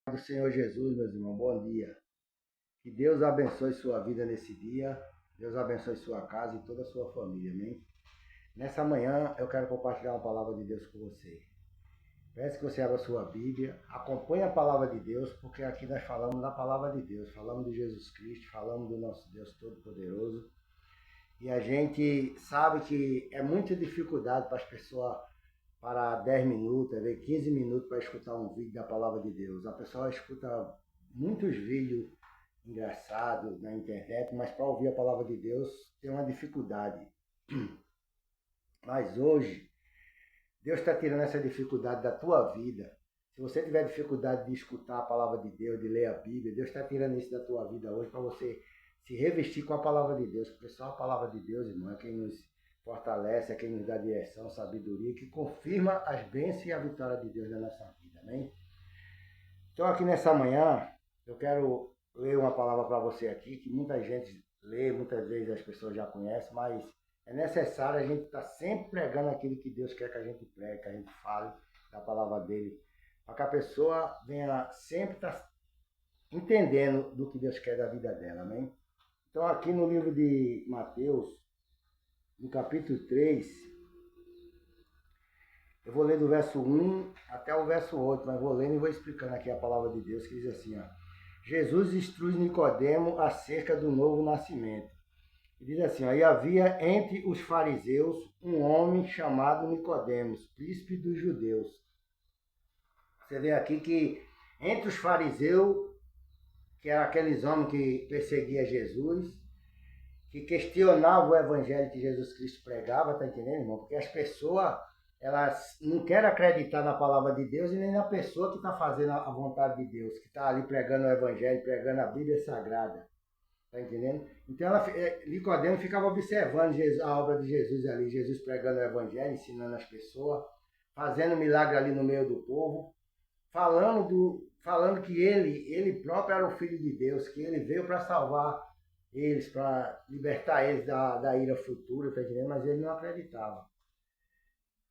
Do Senhor Jesus, meus irmãos, bom dia. Que Deus abençoe sua vida nesse dia. Deus abençoe sua casa e toda a sua família, amém? Nessa manhã eu quero compartilhar uma palavra de Deus com você. Peço que você abra sua Bíblia, acompanhe a palavra de Deus, porque aqui nós falamos da palavra de Deus, falamos de Jesus Cristo, falamos do nosso Deus Todo-Poderoso. E a gente sabe que é muita dificuldade para as pessoas parar 10 minutos, 15 minutos para escutar um vídeo da palavra de Deus. A pessoa escuta muitos vídeos engraçados na internet, mas para ouvir a palavra de Deus tem uma dificuldade. Mas hoje, Deus está tirando essa dificuldade da tua vida. Se você tiver dificuldade de escutar a palavra de Deus, de ler a Bíblia, Deus está tirando isso da tua vida hoje para você se revestir com a palavra de Deus. Porque só a palavra de Deus, irmão, é quem nos fortalece, é quem nos dá direção, sabedoria, que confirma as bênçãos e a vitória de Deus na nossa vida, amém? Então aqui nessa manhã, eu quero ler uma palavra para você aqui, que muita gente lê, muitas vezes as pessoas já conhecem, mas é necessário a gente estar sempre pregando aquilo que Deus quer que a gente pregue, que a gente fale da palavra dele, para que a pessoa venha sempre estar entendendo do que Deus quer da vida dela, amém? Então aqui no livro de Mateus, no capítulo 3, eu vou ler do verso 1 até o verso 8, mas vou lendo e vou explicando aqui a palavra de Deus, que diz assim, ó. Jesus instrui Nicodemo acerca do novo nascimento. E diz assim, ó, e havia entre os fariseus um homem chamado Nicodemos, príncipe dos judeus. Você vê aqui que entre os fariseus, que eram aqueles homens que perseguiam Jesus, que questionava o evangelho que Jesus Cristo pregava, tá entendendo, irmão? Porque as pessoas, elas não querem acreditar na palavra de Deus e nem na pessoa que está fazendo a vontade de Deus, que está ali pregando o evangelho, pregando a Bíblia Sagrada, tá entendendo? Então, Nicodemo ficava observando a obra de Jesus ali, Jesus pregando o evangelho, ensinando as pessoas, fazendo milagre ali no meio do povo, falando que ele próprio era o Filho de Deus, que ele veio para salvar eles, para libertar eles da ira futura, tá entendendo? Mas ele não acreditava.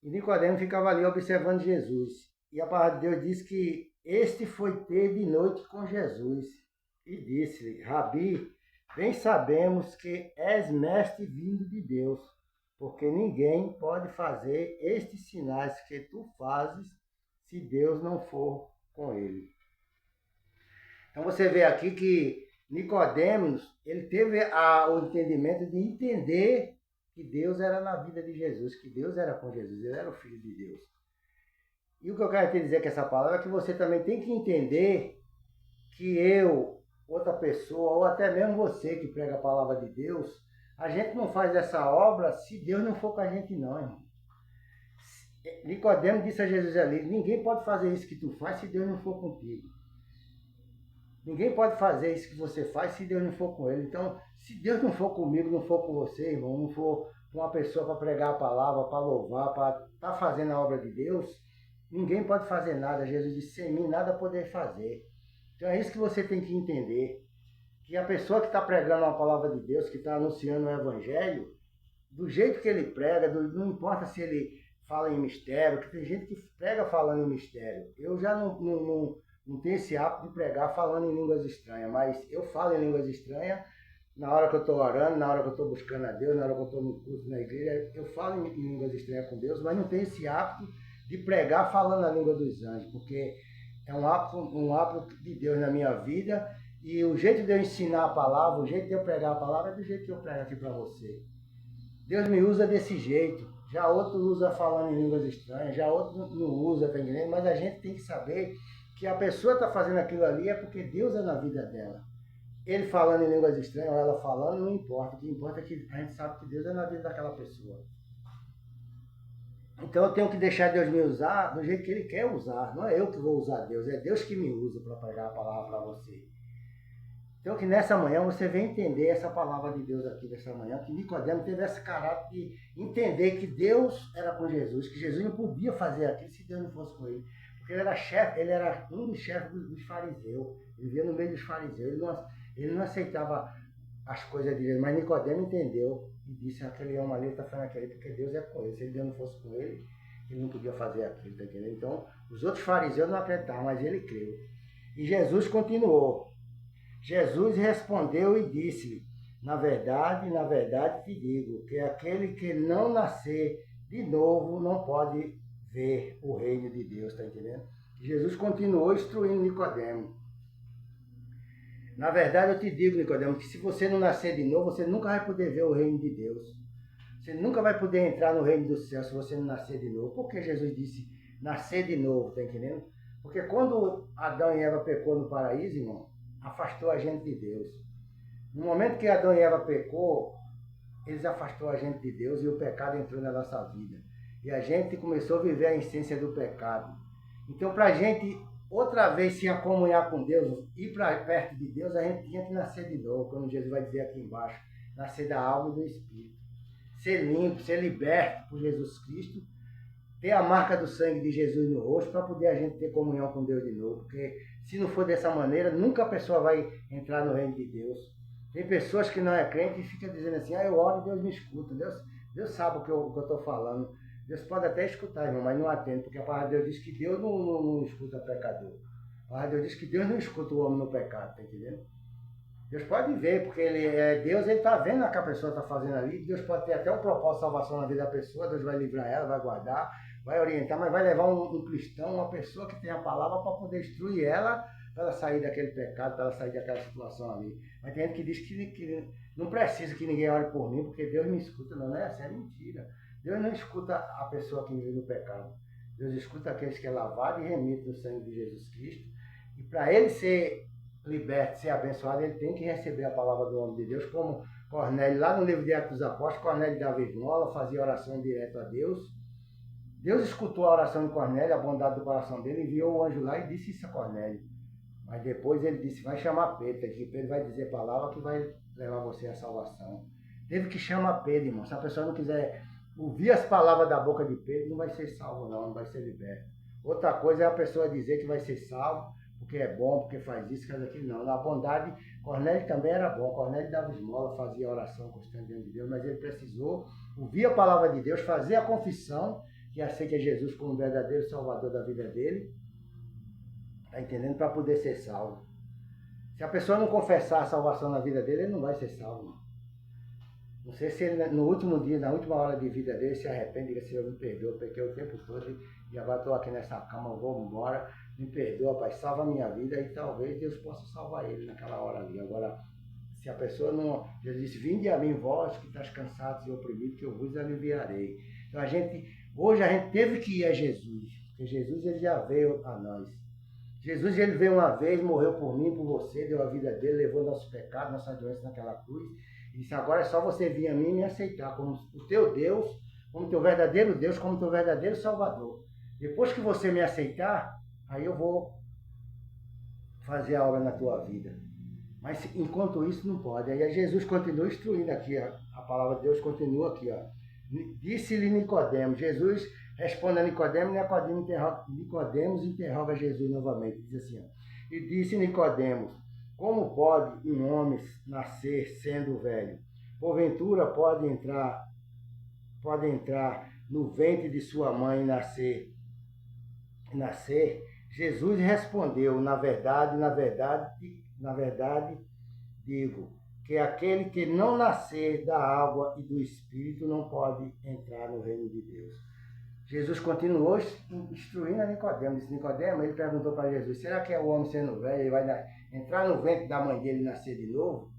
E Nicodemo ficava ali observando Jesus. E a palavra de Deus diz que este foi ter de noite com Jesus e disse-lhe, Rabi, bem sabemos que és mestre vindo de Deus, porque ninguém pode fazer estes sinais que tu fazes se Deus não for com ele. Então você vê aqui que Nicodemos, ele teve o entendimento de entender que Deus era na vida de Jesus, que Deus era com Jesus, ele era o Filho de Deus. E o que eu quero te dizer com essa palavra é que você também tem que entender que eu, outra pessoa, ou até mesmo você que prega a palavra de Deus, a gente não faz essa obra se Deus não for com a gente não, irmão. Nicodemo disse a Jesus ali, ninguém pode fazer isso que tu faz se Deus não for contigo. Ninguém pode fazer isso que você faz se Deus não for com ele. Então, se Deus não for comigo, não for com você, irmão, não for com uma pessoa para pregar a palavra, para louvar, para estar fazendo a obra de Deus, ninguém pode fazer nada. Jesus disse, sem mim nada poder fazer. Então é isso que você tem que entender. Que a pessoa que está pregando a palavra de Deus, que está anunciando o evangelho, do jeito que ele prega, não importa se ele fala em mistério, que tem gente que prega falando em mistério. Eu já não tenho esse hábito de pregar falando em línguas estranhas, mas eu falo em línguas estranhas na hora que eu estou orando, na hora que eu estou buscando a Deus, na hora que eu estou no culto na igreja, eu falo em línguas estranhas com Deus, mas não tenho esse hábito de pregar falando a língua dos anjos, porque é um hábito de Deus na minha vida, e o jeito de eu ensinar a palavra, o jeito de eu pregar a palavra é do jeito que eu prego aqui para você. Deus me usa desse jeito. Já outro usa falando em línguas estranhas, já outro não usa, tá entendendo? Mas a gente tem que saber que a pessoa está fazendo aquilo ali é porque Deus é na vida dela. Ele falando em línguas estranhas ou ela falando, não importa. O que importa é que a gente sabe que Deus é na vida daquela pessoa. Então eu tenho que deixar Deus me usar do jeito que Ele quer usar. Não é eu que vou usar Deus, é Deus que me usa para pregar a palavra para você. Então que nessa manhã você venha entender essa palavra de Deus aqui dessa manhã, que Nicodemo teve esse caráter de entender que Deus era com Jesus, que Jesus não podia fazer aquilo se Deus não fosse com ele. Porque ele era chefe, ele era um dos chefes dos fariseus, ele vivia no meio dos fariseus, ele não aceitava as coisas de Deus, mas Nicodemo entendeu e disse, aquele homem ali está fazendo aquilo porque Deus é com ele, se Deus não fosse com ele, ele não podia fazer aquilo, tá entendendo? Então, os outros fariseus não acreditavam, mas ele creu. E Jesus continuou. Jesus respondeu e disse-lhe, na verdade te digo, que aquele que não nascer de novo não pode ver o reino de Deus, está entendendo? Jesus continuou instruindo Nicodemo. Na verdade eu te digo, Nicodemo, que se você não nascer de novo, você nunca vai poder ver o reino de Deus. Você nunca vai poder entrar no reino do céu se você não nascer de novo. Por que Jesus disse nascer de novo, está entendendo? Porque quando Adão e Eva pecou no paraíso, irmão, afastou a gente de Deus. No momento que Adão e Eva pecou, eles afastou a gente de Deus e o pecado entrou na nossa vida. E a gente começou a viver a essência do pecado. Então, para a gente outra vez se acomunhar com Deus, ir para perto de Deus, a gente tinha que nascer de novo, como Jesus vai dizer aqui embaixo, nascer da alma e do Espírito. Ser limpo, ser liberto por Jesus Cristo, ter a marca do sangue de Jesus no rosto para poder a gente ter comunhão com Deus de novo. Porque se não for dessa maneira, nunca a pessoa vai entrar no reino de Deus. Tem pessoas que não é crente e ficam dizendo assim, eu oro e Deus me escuta. Deus sabe o que eu estou falando. Deus pode até escutar, irmão, mas não atende, porque a palavra de Deus diz que Deus não escuta pecador. A palavra de Deus diz que Deus não escuta o homem no pecado, tá entendendo? Deus pode ver, porque Deus está vendo o que a pessoa está fazendo ali. Deus pode ter até um propósito de salvação na vida da pessoa. Deus vai livrar ela, vai guardar, vai orientar, mas vai levar um cristão, uma pessoa que tem a palavra para poder instruir ela, para ela sair daquele pecado, para ela sair daquela situação ali. Mas tem gente que diz que não precisa que ninguém ore por mim, porque Deus me escuta. Não é assim, é mentira. Deus não escuta a pessoa que vive no pecado. Deus escuta aqueles que é lavado e remito no sangue de Jesus Cristo. E para ele ser liberto, ser abençoado, ele tem que receber a palavra do homem de Deus, como Cornélio, lá no livro de Atos dos Apóstolos, Cornélio dava esmola, fazia oração direto a Deus. Deus escutou a oração de Cornélio, a bondade do coração dele, enviou o anjo lá e disse isso a Cornélio. Mas depois ele disse, vai chamar Pedro, que Pedro vai dizer a palavra que vai levar você à salvação. Teve que chamar Pedro, irmão. Se a pessoa não quiser ouvir as palavras da boca de Pedro, não vai ser salvo não vai ser liberto. Outra coisa é a pessoa dizer que vai ser salvo, porque é bom, porque faz isso, faz aquilo, não. Na bondade, Cornélio também era bom. Cornélio dava esmola, fazia oração constante diante de Deus, mas ele precisou ouvir a palavra de Deus, fazer a confissão, que aceita Jesus como verdadeiro salvador da vida dele, tá entendendo? Para poder ser salvo. Se a pessoa não confessar a salvação na vida dele, ele não vai ser salvo, não. Não sei se ele, no último dia, na última hora de vida dele, se arrepende e diz, Senhor, me perdoa, eu pequei o tempo todo e agora estou aqui nessa cama, vou embora, me perdoa, Pai, salva a minha vida e talvez Deus possa salvar ele naquela hora ali. Agora, se a pessoa não... Jesus disse, vinde a mim, vós que estás cansados e oprimidos, que eu vos aliviarei. Então, hoje a gente teve que ir a Jesus, porque Jesus ele já veio a nós. Jesus ele veio uma vez, morreu por mim, por você, deu a vida dele, levou nossos pecados, nossa doença naquela cruz. E disse, agora é só você vir a mim e me aceitar como o teu Deus, como teu verdadeiro Deus, como teu verdadeiro Salvador. Depois que você me aceitar, aí eu vou fazer a obra na tua vida. Mas enquanto isso não pode. Aí Jesus continua instruindo aqui, a palavra de Deus continua aqui. Ó. Disse-lhe Nicodemo, Jesus responde a Nicodemo, Nicodemos interroga Jesus novamente. Diz assim, ó, e disse Nicodemos, como pode um homem nascer sendo velho? Porventura pode entrar no ventre de sua mãe e nascer? Jesus respondeu, na verdade, digo, que aquele que não nascer da água e do Espírito não pode entrar no reino de Deus. Jesus continuou instruindo a Nicodemo. Disse Nicodemo, ele perguntou para Jesus, será que é o homem sendo velho, ele vai entrar no ventre da mãe dele e nascer de novo?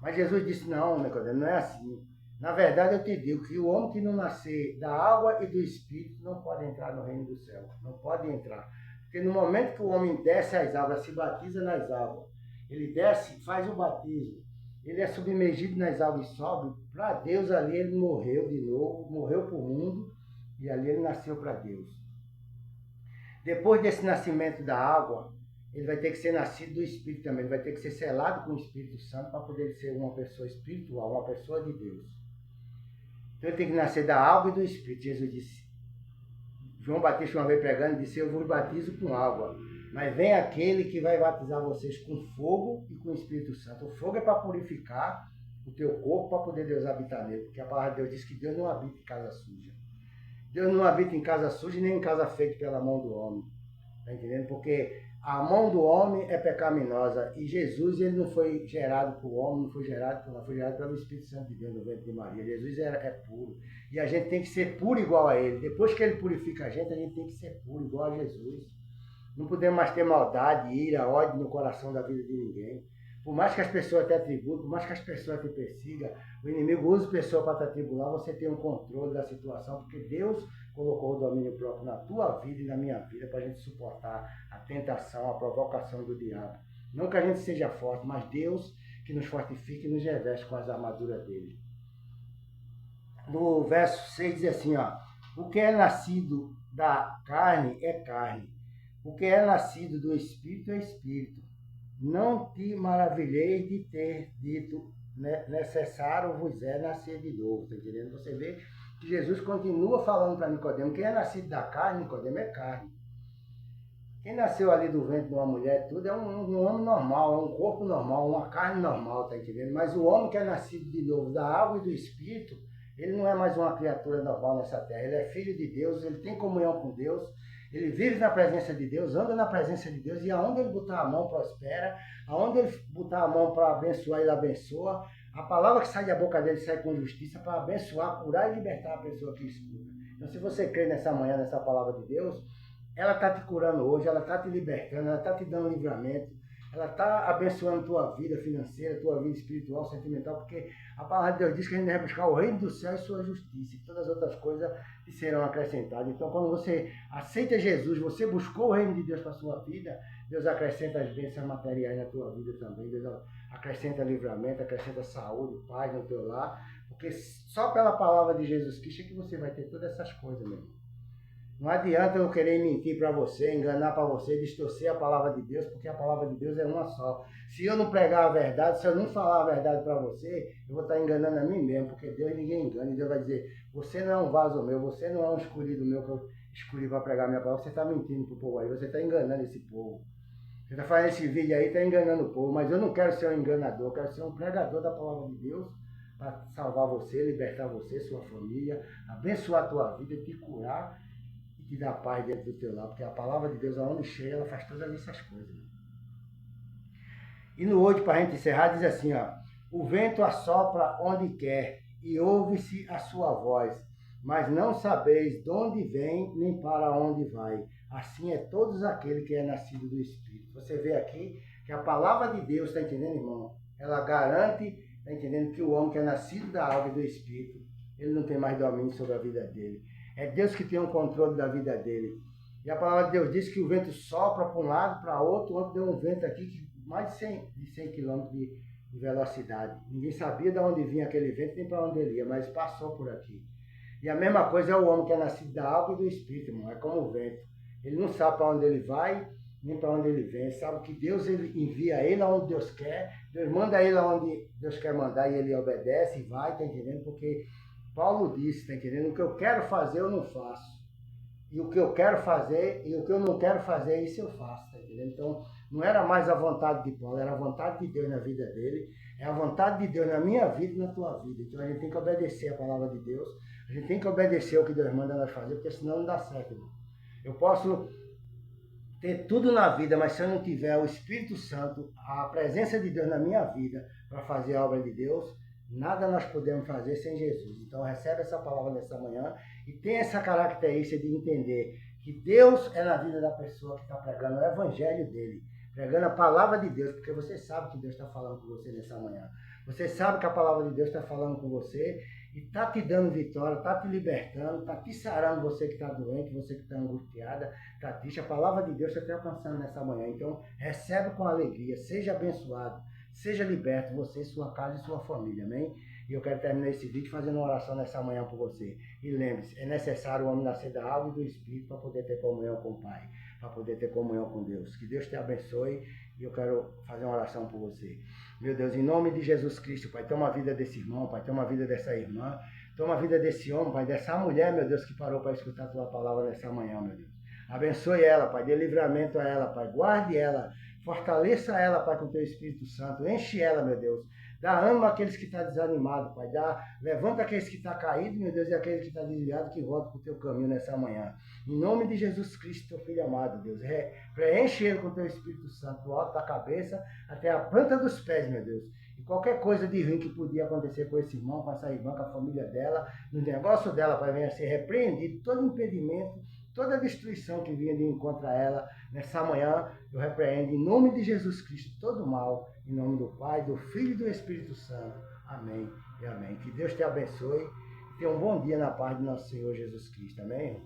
Mas Jesus disse, não, Nicodemo, não é assim. Na verdade, eu te digo que o homem que não nascer da água e do Espírito não pode entrar no reino do céu. Não pode entrar. Porque no momento que o homem desce às águas, se batiza nas águas, ele desce, faz o batismo, ele é submergido nas águas e sobe, para Deus ali ele morreu de novo, morreu para o mundo, e ali ele nasceu para Deus. Depois desse nascimento da água, ele vai ter que ser nascido do Espírito também. Ele vai ter que ser selado com o Espírito Santo para poder ser uma pessoa espiritual, uma pessoa de Deus. Então ele tem que nascer da água e do Espírito. Jesus disse, João Batista uma vez pregando, disse, eu vos batizo com água, mas vem aquele que vai batizar vocês com fogo e com o Espírito Santo. O fogo é para purificar o teu corpo, para poder Deus habitar nele. Porque a palavra de Deus diz que Deus não habita em casa suja. Deus não habita em casa suja nem em casa feita pela mão do homem. Está entendendo? Porque A mão do homem é pecaminosa e Jesus ele não foi gerado por homem, não foi gerado por nós, foi gerado pelo Espírito Santo de Deus no ventre de Maria. Jesus é puro e a gente tem que ser puro igual a ele. Depois que ele purifica a gente tem que ser puro igual a Jesus. Não podemos mais ter maldade, ira, ódio no coração da vida de ninguém. Por mais que as pessoas te atribuem, por mais que as pessoas te persigam, o inimigo usa pessoas para te atribular, você tem um controle da situação, porque Deus colocou o domínio próprio na tua vida e na minha vida para a gente suportar a tentação, a provocação do diabo. Não que a gente seja forte, mas Deus que nos fortifica e nos reveste com as armaduras dele. No verso 6 diz assim, ó, o que é nascido da carne é carne, o que é nascido do Espírito é Espírito. Não te maravilheis de ter dito, necessário vos é nascer de novo, tá entendendo? Você vê que Jesus continua falando para Nicodemo, quem é nascido da carne, Nicodemo, é carne. Quem nasceu ali do ventre de uma mulher, tudo é um homem normal, é um corpo normal, uma carne normal, tá entendendo? Mas o homem que é nascido de novo da água e do Espírito, ele não é mais uma criatura normal nessa terra, ele é filho de Deus, ele tem comunhão com Deus, ele vive na presença de Deus, anda na presença de Deus, e aonde ele botar a mão, prospera. Aonde ele botar a mão para abençoar, ele abençoa. A palavra que sai da boca dele sai com justiça para abençoar, curar e libertar a pessoa que escuta. Então, se você crê nessa manhã, nessa palavra de Deus, ela está te curando hoje, ela está te libertando, ela está te dando livramento, ela está abençoando tua vida financeira, tua vida espiritual, sentimental, porque a palavra de Deus diz que a gente deve buscar o reino do céu e sua justiça, e todas as outras coisas que serão acrescentadas. Então, quando você aceita Jesus, você buscou o reino de Deus para a sua vida, Deus acrescenta as bênçãos materiais na tua vida também, Deus acrescenta livramento, acrescenta saúde, paz no teu lar, porque só pela palavra de Jesus Cristo é que você vai ter todas essas coisas, meu irmão. Não adianta eu querer mentir para você, enganar para você, distorcer a palavra de Deus, porque a palavra de Deus é uma só. Se eu não pregar a verdade, se eu não falar a verdade para você, eu vou estar enganando a mim mesmo, porque Deus ninguém engana. E Deus vai dizer, você não é um vaso meu, você não é um escolhido meu que eu escolhi para pregar a minha palavra, você está mentindo para o povo aí, você está enganando esse povo. Você está fazendo esse vídeo aí, está enganando o povo, mas eu não quero ser um enganador, eu quero ser um pregador da palavra de Deus, para salvar você, libertar você, sua família, abençoar a tua vida, te curar, e dar paz dentro do teu lar, porque a palavra de Deus, aonde chega, ela faz todas essas coisas. E no 8, para a gente encerrar, diz assim, ó, o vento assopra onde quer, e ouve-se a sua voz, mas não sabeis de onde vem, nem para onde vai. Assim é todos aqueles que é nascido do Espírito. Você vê aqui que a palavra de Deus, está entendendo, irmão? Ela garante, está entendendo, que o homem que é nascido da água e do Espírito, ele não tem mais domínio sobre a vida dele. É Deus que tem o controle da vida dele. E a palavra de Deus diz que o vento sopra para um lado, para outro. Ontem deu um vento aqui que mais de 100 km de velocidade. Ninguém sabia de onde vinha aquele vento, nem para onde ele ia, mas passou por aqui. E a mesma coisa é o homem que é nascido da água e do Espírito, irmão. É como o vento. Ele não sabe para onde ele vai, nem para onde ele vem. Ele sabe que Deus ele envia ele aonde Deus quer. Deus manda ele aonde Deus quer mandar e ele obedece e vai, tá entendendo? Porque Paulo disse, tá entendendo? O que eu quero fazer, eu não faço. E o que eu quero fazer e o que eu não quero fazer, isso eu faço, tá entendendo? Então, não era mais a vontade de Paulo, era a vontade de Deus na vida dele. É a vontade de Deus na minha vida e na tua vida. Então, a gente tem que obedecer a palavra de Deus. A gente tem que obedecer o que Deus manda nós fazer, porque senão não dá certo, irmão. Eu posso ter tudo na vida, mas se eu não tiver o Espírito Santo, a presença de Deus na minha vida para fazer a obra de Deus, nada nós podemos fazer sem Jesus. Então recebe essa palavra nessa manhã e tem essa característica de entender que Deus é na vida da pessoa que está pregando o evangelho dele, pregando a palavra de Deus, porque você sabe que Deus está falando com você nessa manhã. Você sabe que a palavra de Deus está falando com você e está te dando vitória, está te libertando, está te sarando, você que está doente, você que está angustiada, está triste. A palavra de Deus está te alcançando nessa manhã. Então recebe com alegria, seja abençoado. Seja liberto, você, sua casa e sua família, amém? E eu quero terminar esse vídeo fazendo uma oração nessa manhã por você. E lembre-se, é necessário o homem nascer da água e do Espírito para poder ter comunhão com o Pai, para poder ter comunhão com Deus. Que Deus te abençoe e eu quero fazer uma oração por você. Meu Deus, em nome de Jesus Cristo, Pai, toma a vida desse irmão, Pai, toma a vida dessa irmã, toma a vida desse homem, Pai, dessa mulher, meu Deus, que parou para escutar a Tua palavra nessa manhã, meu Deus. Abençoe ela, Pai, dê livramento a ela, Pai, guarde ela, fortaleça ela, Pai, com o Teu Espírito Santo. Enche ela, meu Deus, Dá ânimo àqueles que estão desanimados, Pai. Levanta aqueles que estão caídos, meu Deus, e aqueles que estão desviados, que voltam para o teu caminho nessa manhã. Em nome de Jesus Cristo, teu Filho amado, Deus. Preenche ele com o teu Espírito Santo, do alto da cabeça até a planta dos pés, meu Deus. E qualquer coisa de ruim que podia acontecer com esse irmão, com essa irmã, com a família dela, no negócio dela, Pai, venha ser repreendido todo impedimento, toda destruição que vinha de encontro a ela, nessa manhã, eu repreendo em nome de Jesus Cristo todo mal, em nome do Pai, do Filho e do Espírito Santo. Amém e amém. Que Deus te abençoe e tenha um bom dia na paz de nosso Senhor Jesus Cristo. Amém?